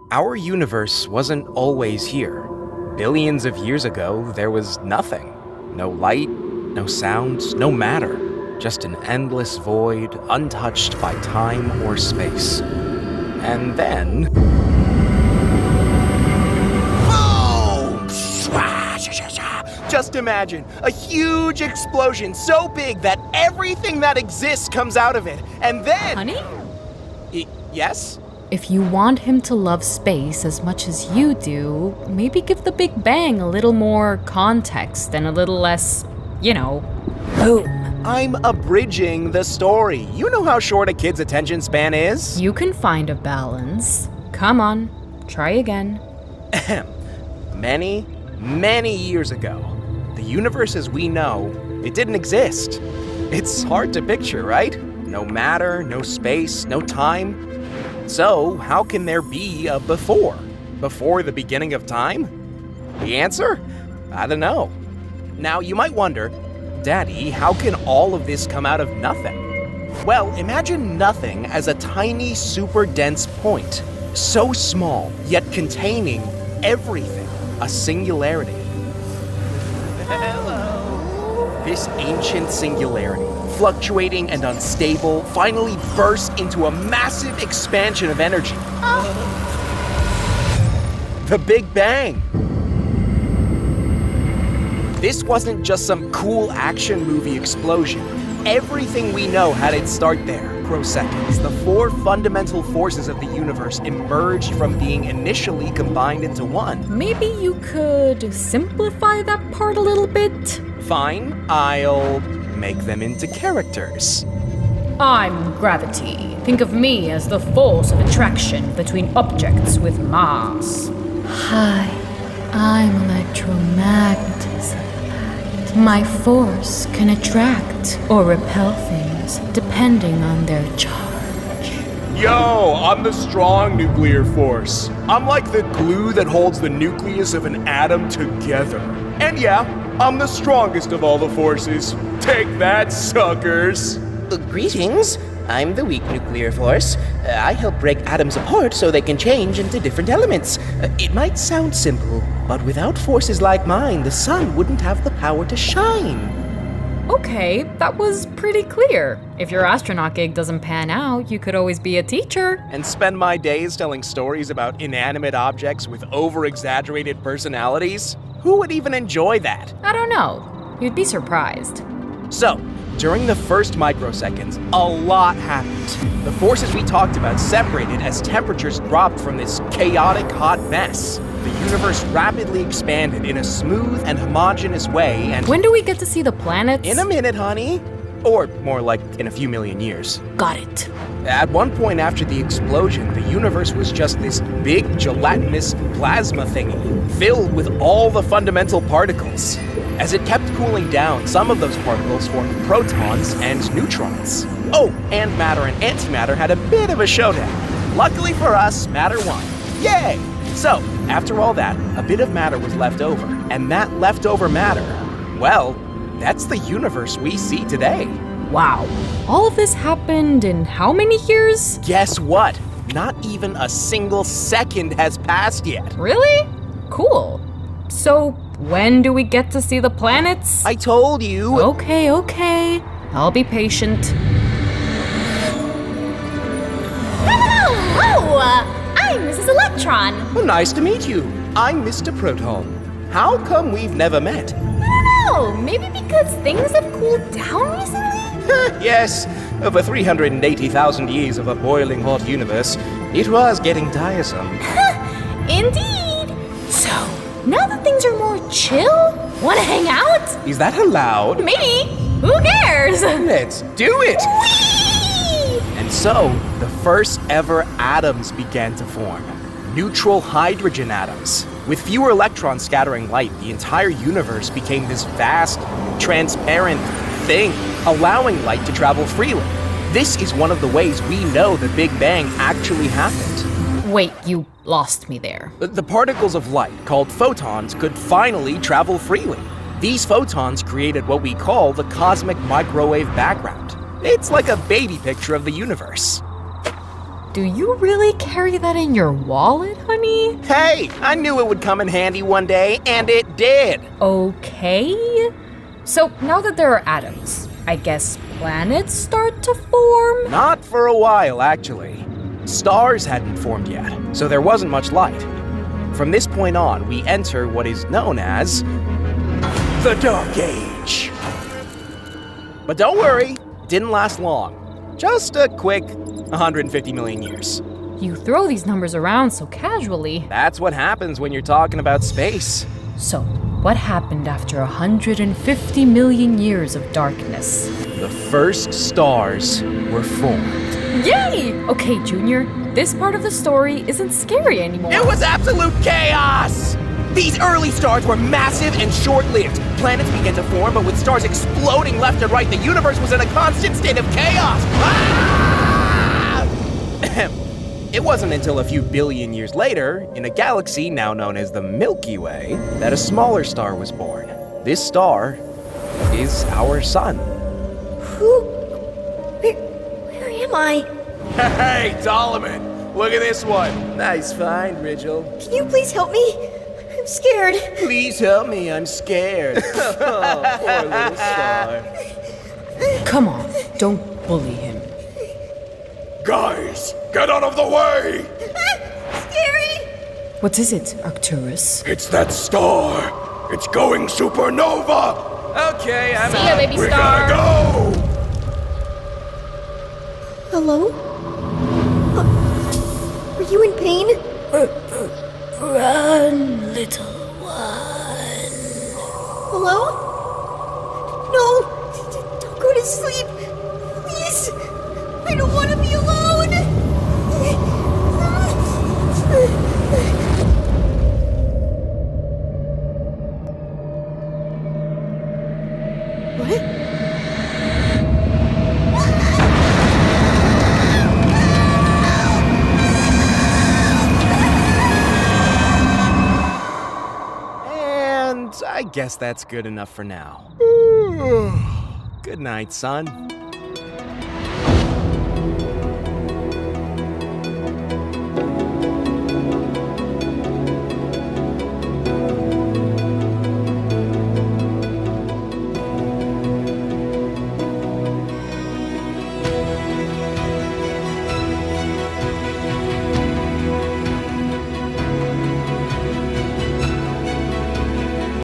Our universe wasn't always here. Billions of years ago, there was nothing. No light, no sound, no matter. Just an endless void, untouched by time or space. And then... boom! Just imagine, a huge explosion so big that everything that exists comes out of it. And then... Honey? Yes? If you want him to love space as much as you do, maybe give the Big Bang a little more context and a little less, boom. I'm abridging the story. You know how short a kid's attention span is. You can find a balance. Come on, try again. Many, many years ago, the universe as we know, it didn't exist. It's hard to picture, right? No matter, no space, no time. So, how can there be a before? Before the beginning of time? The answer? I don't know. Now, you might wonder, Daddy, how can all of this come out of nothing? Well, imagine nothing as a tiny, super dense point. So small, yet containing everything. A singularity. Hello. This ancient singularity, fluctuating and unstable, finally burst into a massive expansion of energy. The Big Bang. This wasn't just some cool action movie explosion. Everything we know had its start there. Microseconds, the four fundamental forces of the universe emerged from being initially combined into one. Maybe you could simplify that part a little bit? Fine, I'll make them into characters. I'm gravity. Think of me as the force of attraction between objects with mass. Hi, I'm electromagnetism. My force can attract or repel things depending on their charge. Yo, I'm the strong nuclear force. I'm like the glue that holds the nucleus of an atom together. And yeah, I'm the strongest of all the forces. Take that, suckers! Greetings. I'm the weak nuclear force. I help break atoms apart so they can change into different elements. It might sound simple, but without forces like mine, the sun wouldn't have the power to shine. Okay, that was pretty clear. If your astronaut gig doesn't pan out, you could always be a teacher. And spend my days telling stories about inanimate objects with over-exaggerated personalities? Who would even enjoy that? I don't know. You'd be surprised. So, during the first microseconds, a lot happened. The forces we talked about separated as temperatures dropped from this chaotic hot mess. The universe rapidly expanded in a smooth and homogeneous way and... When do we get to see the planets? In a minute, honey. Or more like in a few million years. Got it. At one point after the explosion, the universe was just this big gelatinous plasma thingy, filled with all the fundamental particles. As it kept cooling down, some of those particles formed protons and neutrons. Oh, and matter and antimatter had a bit of a showdown. Luckily for us, matter won. Yay! So, after all that, a bit of matter was left over. And that leftover matter, well, that's the universe we see today. Wow. All of this happened in how many years? Guess what? Not even a single second has passed yet. Really? Cool. So, when do we get to see the planets? I told you. Okay. I'll be patient. Hello! I'm Mrs. Electron. Well, nice to meet you. I'm Mr. Proton. How come we've never met? I don't know, maybe because things have cooled down recently? Yes, over 380,000 years of a boiling hot universe, it was getting tiresome. Indeed. So, now that things are more chill, wanna hang out? Is that allowed? Maybe. Who cares? Let's do it! Whee! And so, the first ever atoms began to form. Neutral hydrogen atoms. With fewer electrons scattering light, the entire universe became this vast, transparent thing, allowing light to travel freely. This is one of the ways we know the Big Bang actually happened. Wait, you lost me there. The particles of light, called photons, could finally travel freely. These photons created what we call the cosmic microwave background. It's like a baby picture of the universe. Do you really carry that in your wallet, honey? Hey, I knew it would come in handy one day, and it did. Okay. So now that there are atoms, I guess planets start to form? Not for a while, actually. Stars hadn't formed yet, so there wasn't much light. From this point on, we enter what is known as the Dark Age. But don't worry, it didn't last long. Just a quick 150 million years. You throw these numbers around so casually. That's what happens when you're talking about space. So, what happened after 150 million years of darkness? The first stars were formed. Yay! Okay, Junior, this part of the story isn't scary anymore. It was absolute chaos! These early stars were massive and short-lived. Planets began to form, but with stars exploding left and right, the universe was in a constant state of chaos. Ah! It wasn't until a few billion years later, in a galaxy now known as the Milky Way, that a smaller star was born. This star is our sun. Where am I? Hey, Solomon! Look at this one. Nice find, Rigel. Can you please help me? I'm scared. Please help me, I'm scared. Oh, poor little star. Come on, don't bully him. Guys, get out of the way! Scary! What is it, Arcturus? It's that star! It's going supernova! Okay, I'm See ya, baby We star. gotta go! Hello? Are you in pain? Run, little one. Hello? No! Don't go to sleep! Please! I don't want to be alone! What? And I guess that's good enough for now. Good night, son.